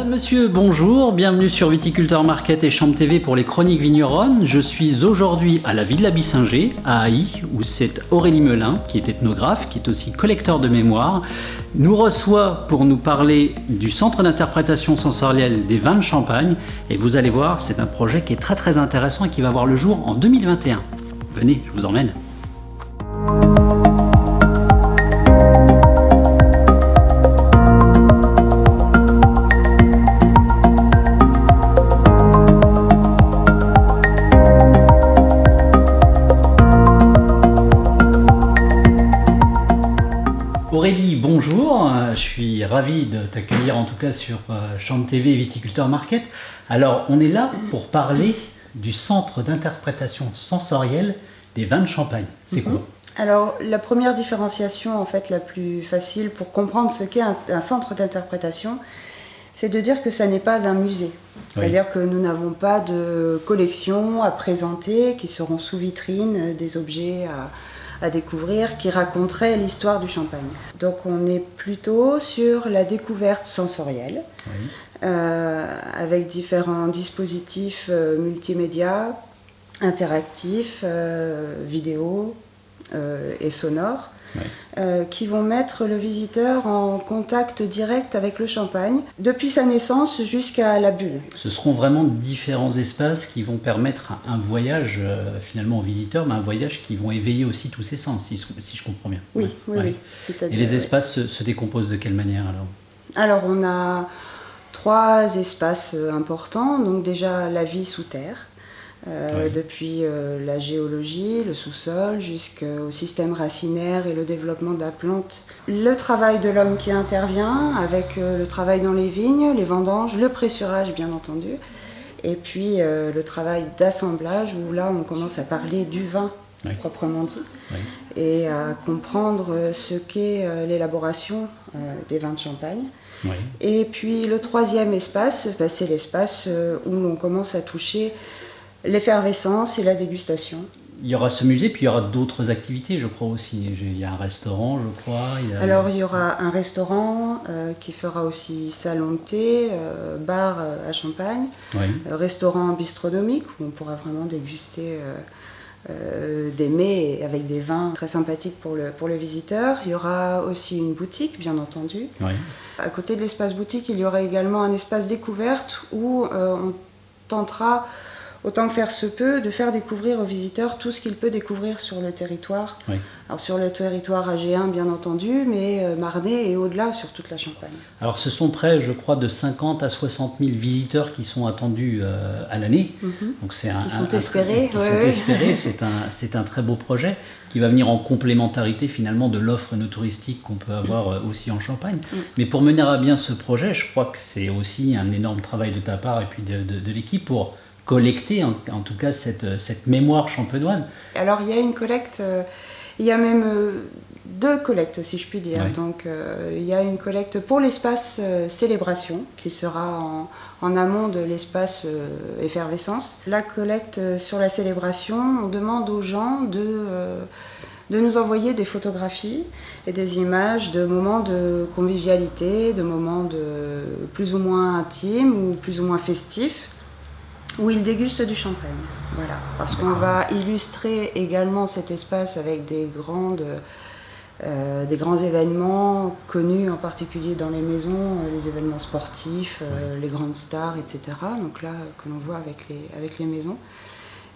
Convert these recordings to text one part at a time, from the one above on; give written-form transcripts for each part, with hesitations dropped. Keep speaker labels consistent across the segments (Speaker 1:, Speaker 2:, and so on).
Speaker 1: Madame, Monsieur, bonjour, bienvenue sur Viticulteur Market et Champ TV pour les Chroniques Vigneronnes. Je suis aujourd'hui à la Villa Bissinger, à Haï, où c'est Aurélie Melin, qui est ethnographe, qui est aussi collecteur de mémoire, nous reçoit pour nous parler du Centre d'interprétation sensorielle des vins de Champagne. Et vous allez voir, c'est un projet qui est très intéressant et qui va voir le jour en 2021. Venez, je vous emmène. Aurélie, bonjour, je suis ravi de t'accueillir en tout cas sur Champ TV et Viticulteur Market. Alors on est là pour parler du Centre d'interprétation sensorielle des vins de Champagne. C'est quoi?
Speaker 2: Alors la première différenciation en fait la plus facile pour comprendre ce qu'est un centre d'interprétation, c'est de dire que ça n'est pas un musée. C'est-à-dire que nous n'avons pas de collection à présenter qui seront sous vitrine, des objets à découvrir qui raconteraient l'histoire du champagne. Donc on est plutôt sur la découverte sensorielle, avec différents dispositifs multimédia, interactifs, vidéo et sonores, qui vont mettre le visiteur en contact direct avec le champagne, depuis sa naissance jusqu'à la bulle.
Speaker 1: Ce seront vraiment différents espaces qui vont permettre un voyage finalement aux visiteurs, mais un voyage qui vont éveiller aussi tous ses sens, si je comprends bien.
Speaker 2: Oui.
Speaker 1: Et les espaces se décomposent de quelle manière alors?
Speaker 2: Alors on a 3 espaces importants, donc déjà la vie sous terre, depuis la géologie, le sous-sol, jusqu'au système racinaire et le développement de la plante. Le travail de l'homme qui intervient avec le travail dans les vignes, les vendanges, le pressurage bien entendu, et puis le travail d'assemblage où là on commence à parler du vin proprement dit, et à comprendre ce qu'est l'élaboration des vins de Champagne. Et puis le 3e espace, c'est l'espace où on commence à toucher l'effervescence et la dégustation.
Speaker 1: Il y aura ce musée, puis il y aura d'autres activités, je crois aussi. Il y a un restaurant, je crois.
Speaker 2: Alors il y aura un restaurant qui fera aussi salon de thé, bar à Champagne, restaurant bistronomique où on pourra vraiment déguster des mets avec des vins très sympathiques pour le visiteur. Il y aura aussi une boutique, bien entendu. À côté de l'espace boutique, il y aura également un espace découverte où on tentera, autant que faire se peut, de faire découvrir aux visiteurs tout ce qu'il peut découvrir sur le territoire. Alors sur le territoire AG1 bien entendu, mais Marnay et au-delà sur toute la Champagne.
Speaker 1: Alors ce sont près, je crois, de 50 à 60 000 visiteurs qui sont attendus à l'année. Donc c'est
Speaker 2: qui sont espérés.
Speaker 1: C'est un très beau projet qui va venir en complémentarité finalement de l'offre no touristique qu'on peut avoir aussi en Champagne. Mais pour mener à bien ce projet, je crois que c'est aussi un énorme travail de ta part et puis de l'équipe pour collecter en tout cas cette mémoire champenoise.
Speaker 2: Alors il y a une collecte, il y a même 2 collectes si je puis dire. Donc il y a une collecte pour l'espace célébration qui sera en amont de l'espace effervescence. La collecte sur la célébration, on demande aux gens de nous envoyer des photographies et des images de moments de convivialité, de moments plus ou moins intimes ou plus ou moins festifs, où ils dégustent du champagne. Voilà. Parce qu'on va illustrer également cet espace avec des grands événements connus en particulier dans les maisons, les événements sportifs, les grandes stars, etc. Donc là, que l'on voit avec les maisons.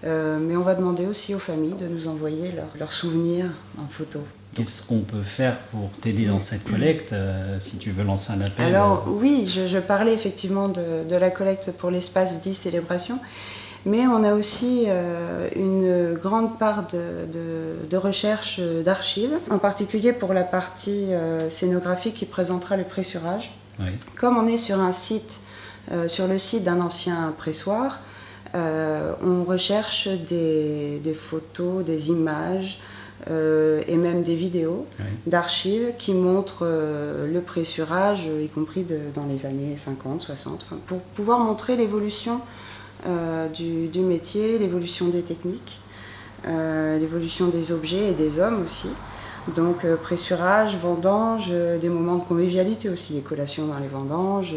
Speaker 2: Mais on va demander aussi aux familles de nous envoyer leurs souvenirs en photo.
Speaker 1: Qu'est-ce qu'on peut faire pour t'aider dans cette collecte, si tu veux lancer un appel?
Speaker 2: Alors oui, je parlais effectivement de la collecte pour l'espace dit célébration, mais on a aussi une grande part de recherche d'archives, en particulier pour la partie scénographique qui présentera le pressurage. Comme on est sur un site, sur le site d'un ancien pressoir, on recherche des photos, des images, et même des vidéos d'archives qui montrent le pressurage, y compris dans les années 50, 60, pour pouvoir montrer l'évolution du métier, l'évolution des techniques, l'évolution des objets et des hommes aussi, Donc pressurage, vendange, des moments de convivialité aussi, les collations dans les vendanges,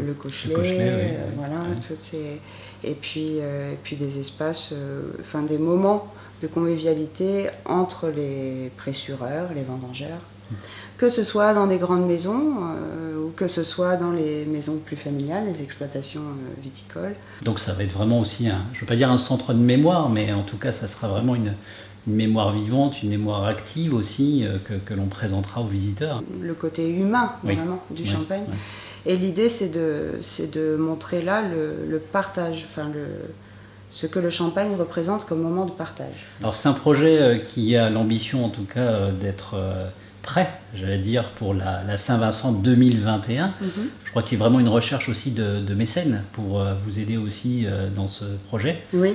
Speaker 2: le cochelet, voilà, toutes ces... et puis des espaces, des moments de convivialité entre les pressureurs, les vendangeurs, que ce soit dans des grandes maisons ou que ce soit dans les maisons plus familiales, les exploitations viticoles.
Speaker 1: Donc ça va être vraiment aussi, je ne veux pas dire un centre de mémoire, mais en tout cas ça sera vraiment une mémoire vivante, une mémoire active aussi que l'on présentera aux visiteurs.
Speaker 2: Le côté humain vraiment du champagne. Et l'idée c'est de montrer là le partage, ce que le champagne représente comme moment de partage.
Speaker 1: Alors c'est un projet qui a l'ambition en tout cas d'être prêt, j'allais dire, pour la Saint-Vincent 2021. Je crois qu'il y a vraiment une recherche aussi de mécènes pour vous aider aussi dans ce projet.
Speaker 2: Oui.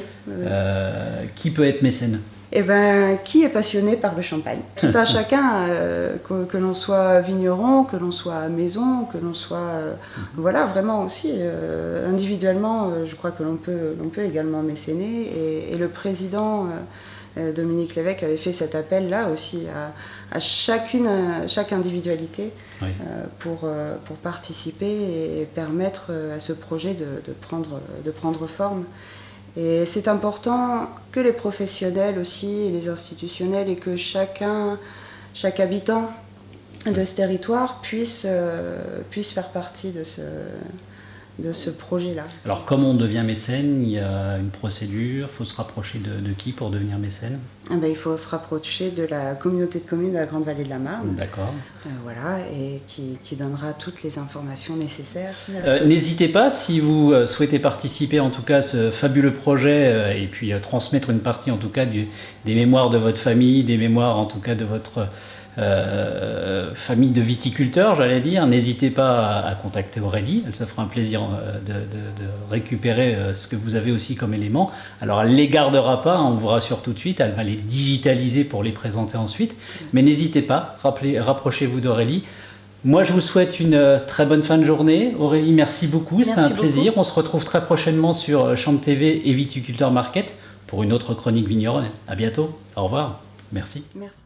Speaker 1: Qui peut être mécène ?
Speaker 2: Eh ben, qui est passionné par le champagne ? Tout un chacun, que l'on soit vigneron, que l'on soit maison, que l'on soit... voilà, vraiment aussi, individuellement, je crois que l'on peut également mécéner. Et le président, Dominique Lévesque, avait fait cet appel-là aussi à chaque individualité pour participer et permettre à ce projet de prendre forme. Et c'est important que les professionnels aussi, et les institutionnels, et que chaque habitant de ce territoire puisse faire partie de ce projet-là.
Speaker 1: Alors comment on devient mécène ? Il y a une procédure, il faut se rapprocher de qui pour devenir mécène ?
Speaker 2: Il faut se rapprocher de la communauté de communes de la Grande Vallée de la Marne.
Speaker 1: D'accord.
Speaker 2: Voilà, et qui donnera toutes les informations nécessaires.
Speaker 1: N'hésitez pas, si vous souhaitez participer en tout cas à ce fabuleux projet et puis transmettre une partie en tout cas des mémoires de votre famille, des mémoires en tout cas de votre famille de viticulteurs, j'allais dire, n'hésitez pas à contacter Aurélie, elle se fera un plaisir de récupérer ce que vous avez aussi comme éléments. Alors elle ne les gardera pas, on vous rassure tout de suite, elle va les digitaliser pour les présenter ensuite, mais n'hésitez pas, rapprochez-vous d'Aurélie. Moi je vous souhaite une très bonne fin de journée. Aurélie, merci beaucoup, c'était un plaisir. On se retrouve très prochainement sur Champ TV et Viticulteur Market pour une autre chronique vigneronne. À bientôt, au revoir, merci.
Speaker 2: Merci.